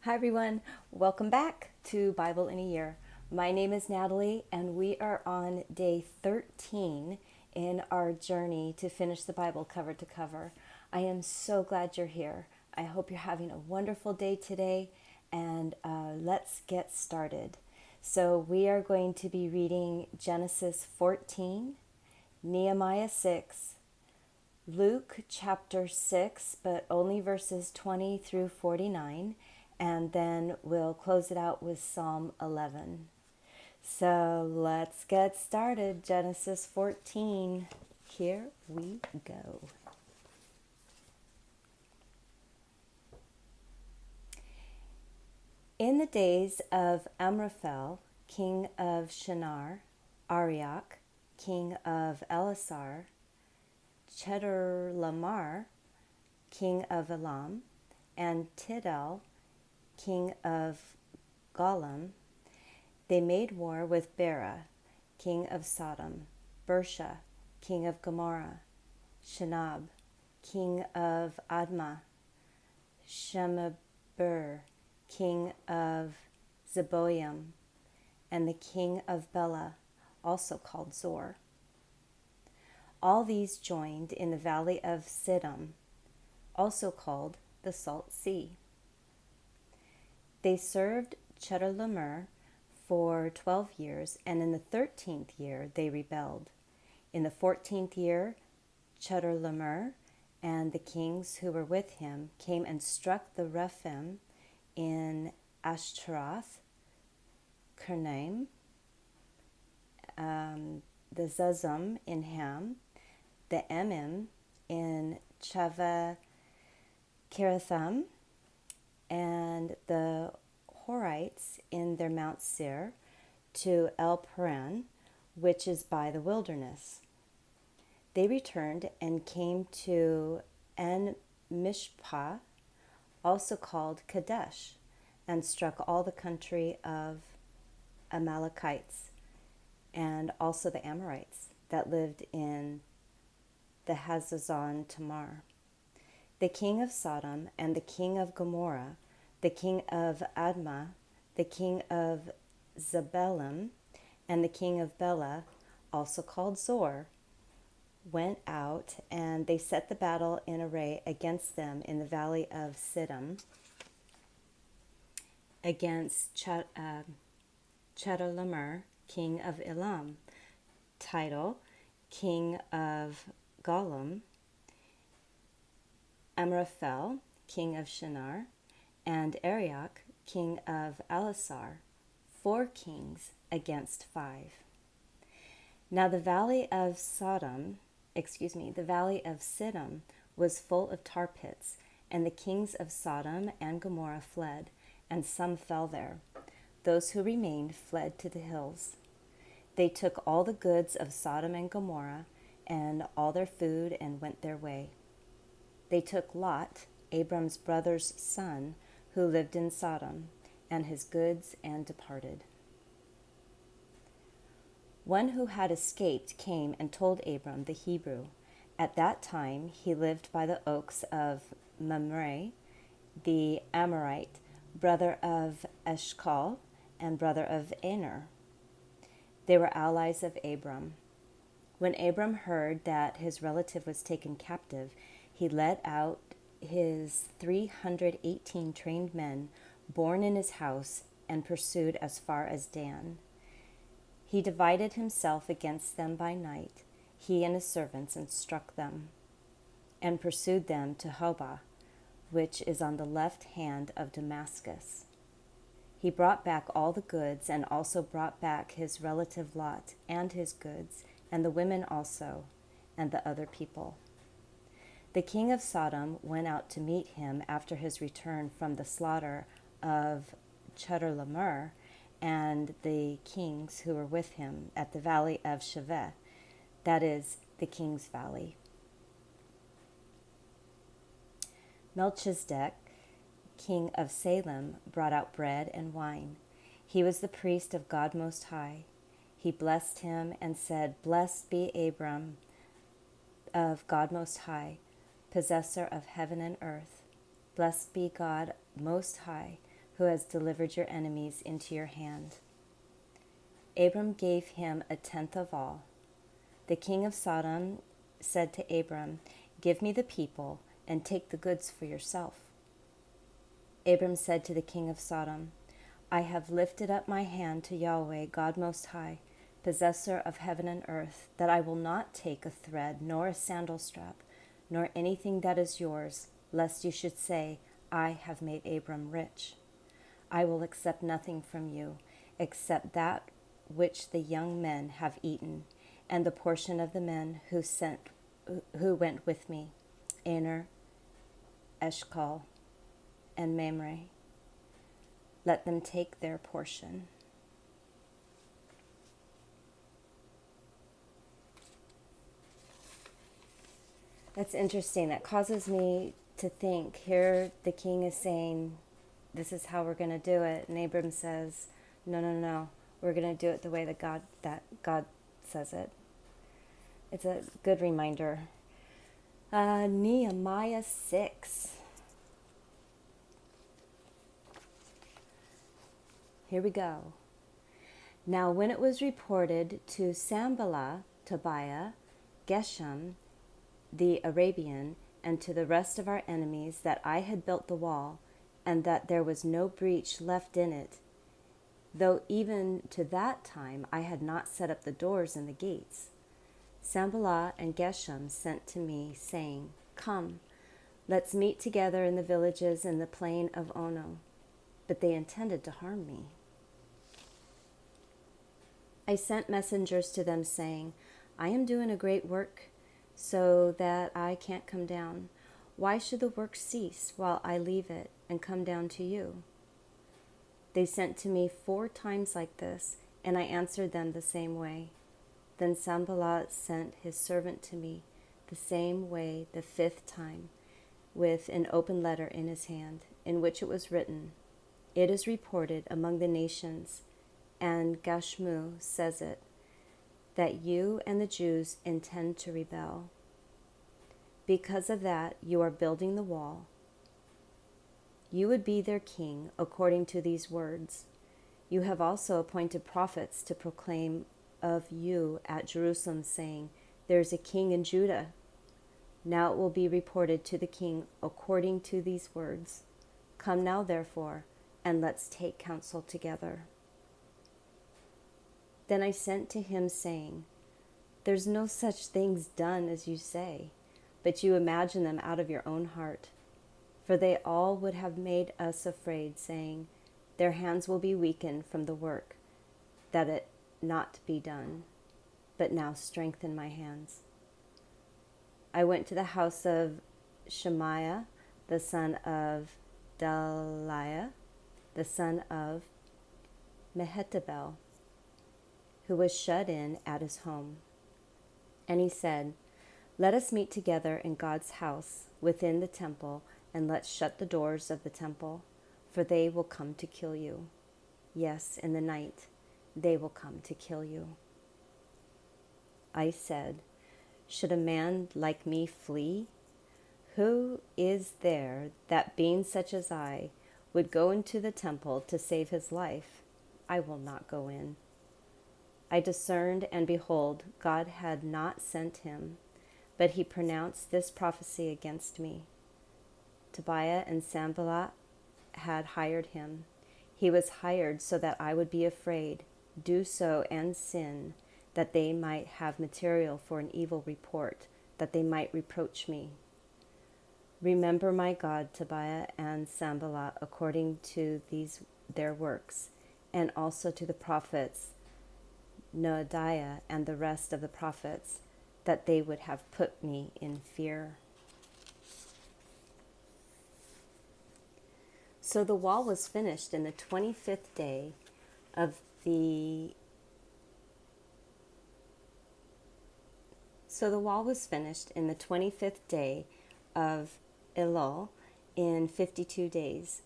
Hi everyone, welcome back to Bible in a Year. My name is Natalie and we are on day 13 in our journey to finish the Bible cover to cover. I am so glad you're here. I hope you're having a wonderful day today and let's get started. So we are going to be reading Genesis 14, Nehemiah 6, Luke chapter 6, but only verses 20 through 49, and then we'll close it out with Psalm 11. So let's get started. Genesis 14. Here we go. In the days of Amraphel, king of Shinar, Arioch, king of Elasar, Chedorlaomer, king of Elam, and Tidal, king of Golam, they made war with Bera, king of Sodom, Bersha, king of Gomorrah, Shinab, king of Admah, Shemeber, king of Zeboim, and the king of Bela, also called Zor. All these joined in the valley of Siddim, also called the Salt Sea. They served Chedorlaomer for 12 years, and in the 13th year they rebelled. In the 14th year, Chedorlaomer and the kings who were with him came and struck the Rephaim in Ashtaroth, Karnaim, the Zazum in Ham, the Emim in Chava Kiratham, and the Horites in their Mount Seir, to El Paran, which is by the wilderness. They returned and came to En Mishpah, also called Kadesh, and struck all the country of Amalekites, and also the Amorites that lived in the Hazazon Tamar. The king of Sodom and the king of Gomorrah, the king of Admah, the king of Zebulun, and the king of Bela, also called Zor, went out, and they set the battle in array against them in the valley of Siddim, against Chedorlaomer, king of Elam, Tidal, king of Golam, Amraphel, king of Shinar, and Arioch, king of Elasar, 4 kings against 5. Now the valley of Siddim was full of tar pits, and the kings of Sodom and Gomorrah fled, and some fell there. Those who remained fled to the hills. They took all the goods of Sodom and Gomorrah, and all their food, and went their way. They took Lot, Abram's brother's son, who lived in Sodom, and his goods, and departed. One who had escaped came and told Abram the Hebrew. At that time he lived by the oaks of Mamre, the Amorite, brother of Eshcol, and brother of Aner. They were allies of Abram. When Abram heard that his relative was taken captive, he led out his 318 trained men born in his house and pursued as far as Dan. He divided himself against them by night, he and his servants, and struck them, and pursued them to Hobah, which is on the left hand of Damascus. He brought back all the goods, and also brought back his relative Lot and his goods, and the women also, and the other people. The king of Sodom went out to meet him after his return from the slaughter of Chedorlaomer and the kings who were with him at the valley of Shaveh, that is, the king's valley. Melchizedek, king of Salem, brought out bread and wine. He was the priest of God Most High. He blessed him and said, "Blessed be Abram of God Most High, possessor of heaven and earth. Blessed be God Most High, who has delivered your enemies into your hand." Abram gave him a tenth of all. The king of Sodom said to Abram, "Give me the people and take the goods for yourself." Abram said to the king of Sodom, "I have lifted up my hand to Yahweh, God Most High, possessor of heaven and earth, that I will not take a thread, nor a sandal strap, nor anything that is yours, lest you should say, 'I have made Abram rich.' I will accept nothing from you, except that which the young men have eaten, and the portion of the men who went with me, Aner, Eshcol, and Mamre. Let them take their portion." That's interesting. That causes me to think. Here the king is saying, this is how we're going to do it. And Abram says, no, no, no. We're going to do it the way that God says it. It's a good reminder. Nehemiah 6. Here we go. Now when it was reported to Sanballat, Tobiah, Geshem, the Arabian, and to the rest of our enemies that I had built the wall, and that there was no breach left in it, though even to that time I had not set up the doors and the gates, Sanballat and Geshem sent to me, saying, "Come, let's meet together in the villages in the plain of Ono." But they intended to harm me. I sent messengers to them, saying, "I am doing a great work, so that I can't come down. Why should the work cease while I leave it and come down to you?" They sent to me 4 times like this, and I answered them the same way. Then Sanballat sent his servant to me the same way the 5th time, with an open letter in his hand, in which it was written, "It is reported among the nations, and Gashmu says it, that you and the Jews intend to rebel. Because of that, you are building the wall. You would be their king according to these words. You have also appointed prophets to proclaim of you at Jerusalem, saying, 'There is a king in Judah.' Now it will be reported to the king according to these words. Come now, therefore, and let's take counsel together." Then I sent to him, saying, "There's no such things done as you say, but you imagine them out of your own heart. For they all would have made us afraid, saying, 'Their hands will be weakened from the work, that it not be done. But now strengthen my hands.' I went to the house of Shemaiah, the son of Delaiah, the son of Mehetabel, who was shut in at his home. And he said, 'Let us meet together in God's house within the temple, and let's shut the doors of the temple, for they will come to kill you. Yes, in the night they will come to kill you.' I said, 'Should a man like me flee? Who is there that, being such as I, would go into the temple to save his life? I will not go in.' I discerned, and behold, God had not sent him, but he pronounced this prophecy against me. Tobiah and Sanballat had hired him. He was hired so that I would be afraid, do so and sin, that they might have material for an evil report, that they might reproach me. Remember my God, Tobiah and Sanballat, according to these their works, and also to the prophets, Noadiah and the rest of the prophets, that they would have put me in fear." So the wall was finished in the 25th day of the Elul in 52 days.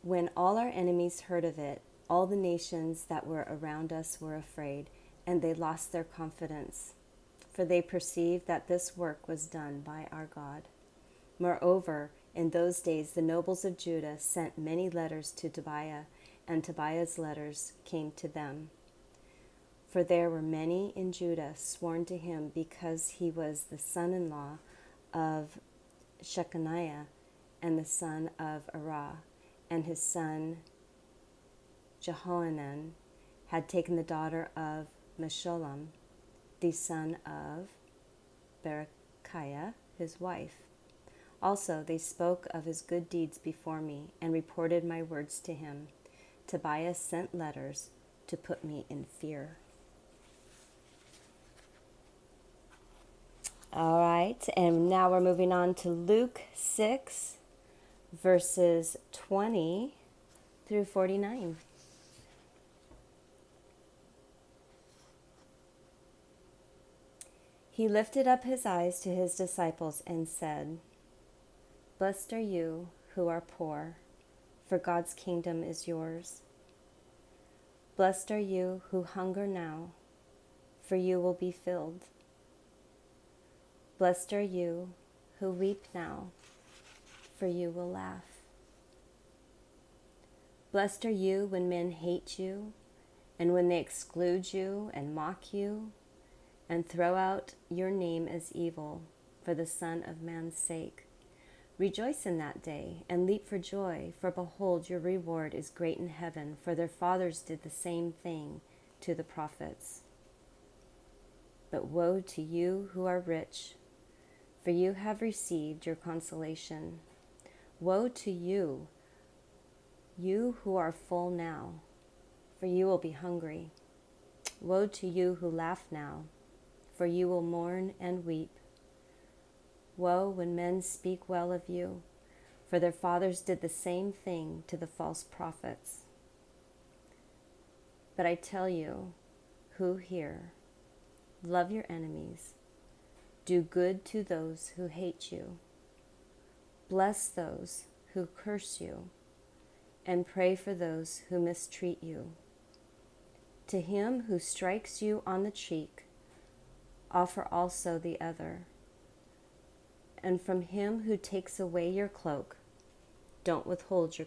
When all our enemies heard of it, all the nations that were around us were afraid, and they lost their confidence, for they perceived that this work was done by our God. Moreover, In those days the nobles of Judah sent many letters to Tobiah, and Tobiah's letters came to them. For there were many in Judah sworn to him because he was the son-in-law of Shechaniah and the son of Arah, and his son Jehohanan had taken the daughter of Meshullam, the son of Berechiah, his wife. Also they spoke of his good deeds before me and reported my words to him. Tobiah sent letters to put me in fear. All right, and now we're moving on to Luke 6, verses 20 through 49. He lifted up his eyes to his disciples and said, "Blessed are you who are poor, for God's kingdom is yours. Blessed are you who hunger now, for you will be filled. Blessed are you who weep now, for you will laugh. Blessed are you when men hate you, and when they exclude you and mock you, and throw out your name as evil for the Son of Man's sake. Rejoice in that day, and leap for joy, for behold, your reward is great in heaven, for their fathers did the same thing to the prophets. But woe to you who are rich, for you have received your consolation. Woe to you, you who are full now, for you will be hungry. Woe to you who laugh now, for you will mourn and weep. Woe when men speak well of you, for their fathers did the same thing to the false prophets. But I tell you who hear, love your enemies, do good to those who hate you, bless those who curse you, and pray for those who mistreat you. To him who strikes you on the cheek, offer also the other. And from him who takes away your cloak, don't withhold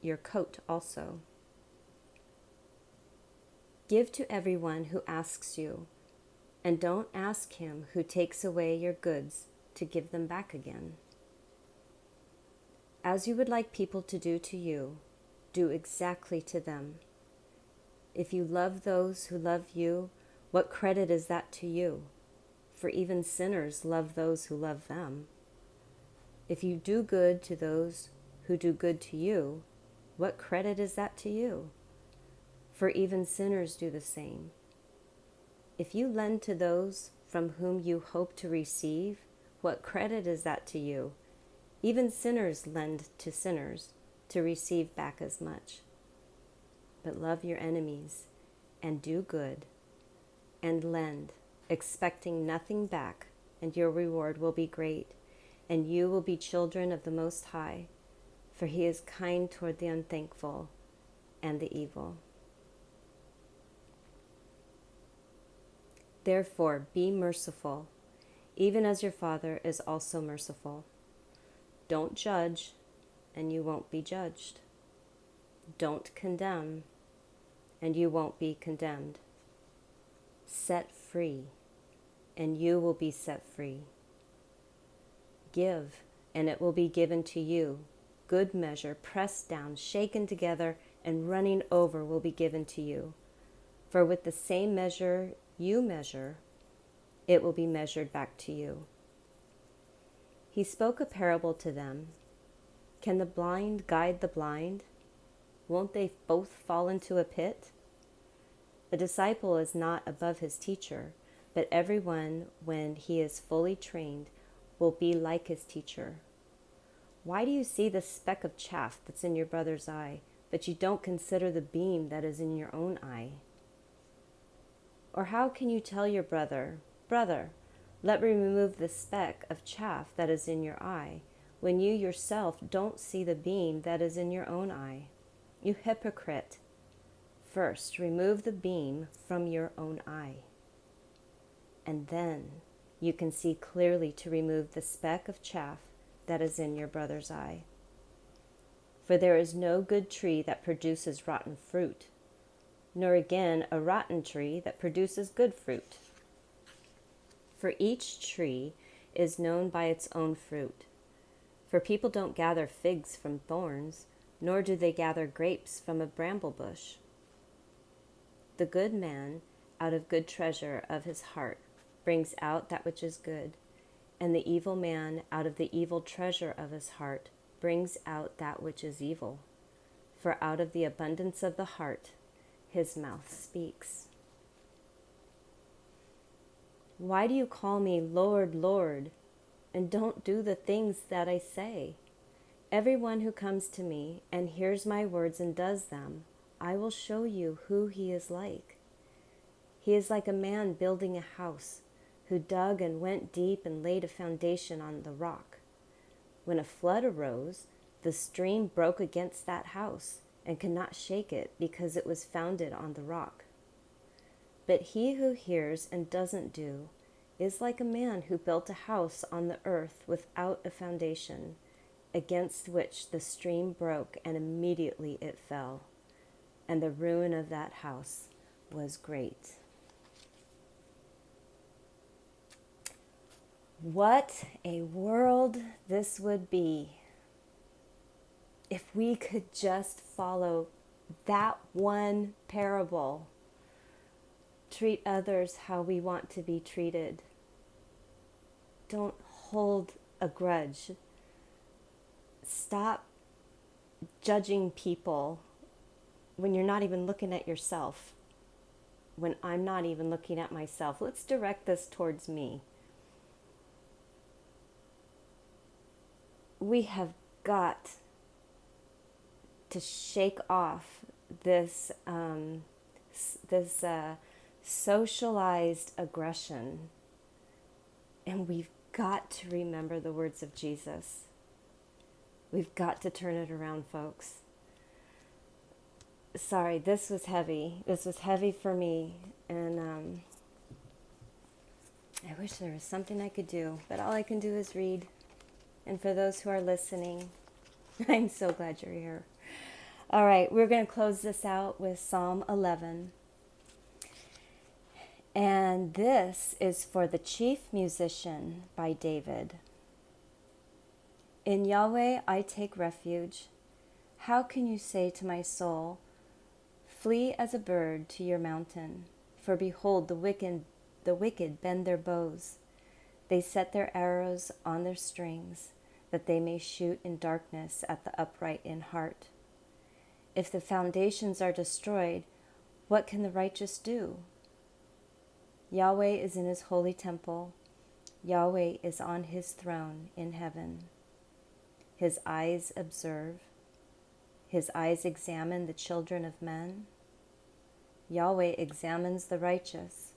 your coat also. Give to everyone who asks you, and don't ask him who takes away your goods to give them back again. As you would like people to do to you, do exactly to them. If you love those who love you, what credit is that to you? For even sinners love those who love them. If you do good to those who do good to you, what credit is that to you? For even sinners do the same. If you lend to those from whom you hope to receive, what credit is that to you? Even sinners lend to sinners to receive back as much. But love your enemies, and do good, and lend, expecting nothing back, and your reward will be great, and you will be children of the Most High, for he is kind toward the unthankful and the evil. Therefore, be merciful, even as your Father is also merciful. Don't judge, and you won't be judged. Don't condemn, and you won't be condemned. Set free, and you will be set free. Give, and it will be given to you. Good measure, pressed down, shaken together, and running over will be given to you. For with the same measure you measure, it will be measured back to you. He spoke a parable to them. Can the blind guide the blind? Won't they both fall into a pit? A disciple is not above his teacher, but everyone, when he is fully trained, will be like his teacher. Why do you see the speck of chaff that's in your brother's eye, but you don't consider the beam that is in your own eye? Or how can you tell your brother, "Brother, let me remove the speck of chaff that is in your eye," when you yourself don't see the beam that is in your own eye? You hypocrite! First, remove the beam from your own eye, and then you can see clearly to remove the speck of chaff that is in your brother's eye. For there is no good tree that produces rotten fruit, nor again a rotten tree that produces good fruit. For each tree is known by its own fruit. For people don't gather figs from thorns, nor do they gather grapes from a bramble bush. The good man, out of good treasure of his heart, brings out that which is good, and the evil man, out of the evil treasure of his heart, brings out that which is evil. For out of the abundance of the heart, his mouth speaks. Why do you call me Lord, Lord, and don't do the things that I say? Everyone who comes to me and hears my words and does them, I will show you who he is like. He is like a man building a house, who dug and went deep and laid a foundation on the rock. When a flood arose, the stream broke against that house and could not shake it because it was founded on the rock. But he who hears and doesn't do is like a man who built a house on the earth without a foundation, against which the stream broke, and immediately it fell. And the ruin of that house was great. What a world this would be if we could just follow that one parable. Treat others how we want to be treated. Don't hold a grudge. Stop judging people when you're not even looking at yourself. When I'm not even looking at myself. Let's direct this towards me. We have got to shake off this socialized aggression, and we've got to remember the words of Jesus. We've got to turn it around, folks. Sorry, this was heavy. This was heavy for me, and I wish there was something I could do, but all I can do is read. And for those who are listening, I'm so glad you're here. All right, we're going to close this out with Psalm 11. And this is for the chief musician by David. In Yahweh I take refuge. How can you say to my soul, flee as a bird to your mountain? For behold, the wicked bend their bows. They set their arrows on their strings, that they may shoot in darkness at the upright in heart. If the foundations are destroyed, what can the righteous do? Yahweh is in his holy temple. Yahweh is on his throne in heaven. His eyes observe. His eyes examine the children of men. Yahweh examines the righteous,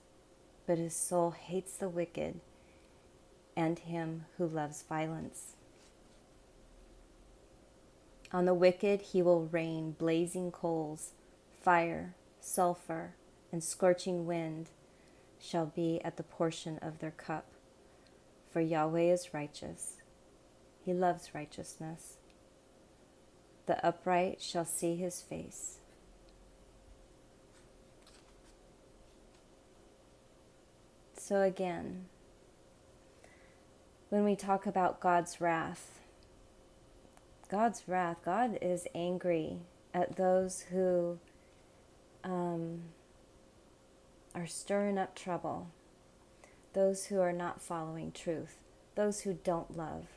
but his soul hates the wicked and him who loves violence. On the wicked he will rain blazing coals, fire, sulfur, and scorching wind shall be at the portion of their cup. For Yahweh is righteous. He loves righteousness. The upright shall see his face. So again, when we talk about God's wrath, God is angry at those who are stirring up trouble, those who are not following truth, those who don't love,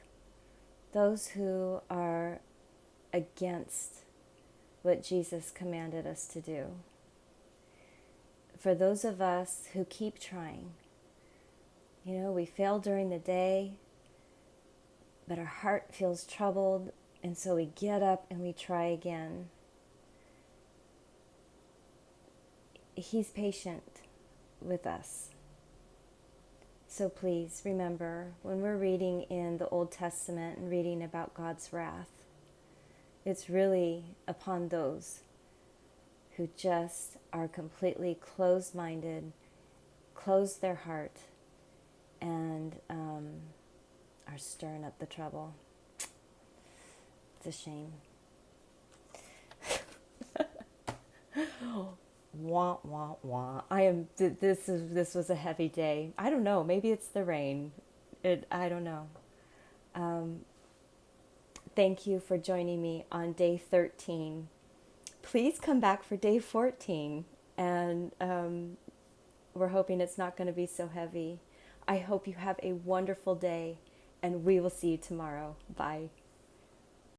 those who are against what Jesus commanded us to do. For those of us who keep trying, we fail during the day, but our heart feels troubled, and so we get up and we try again. He's patient with us. So please remember, when we're reading in the Old Testament and reading about God's wrath, it's really upon those who just are completely closed-minded, close their heart, and are stirring up the trouble. It's a shame. Wah, wah, wah. This was a heavy day. I don't know. Maybe it's the rain. I don't know. Thank you for joining me on day 13. Please come back for day 14. And we're hoping it's not going to be so heavy. I hope you have a wonderful day, and we will see you tomorrow. Bye.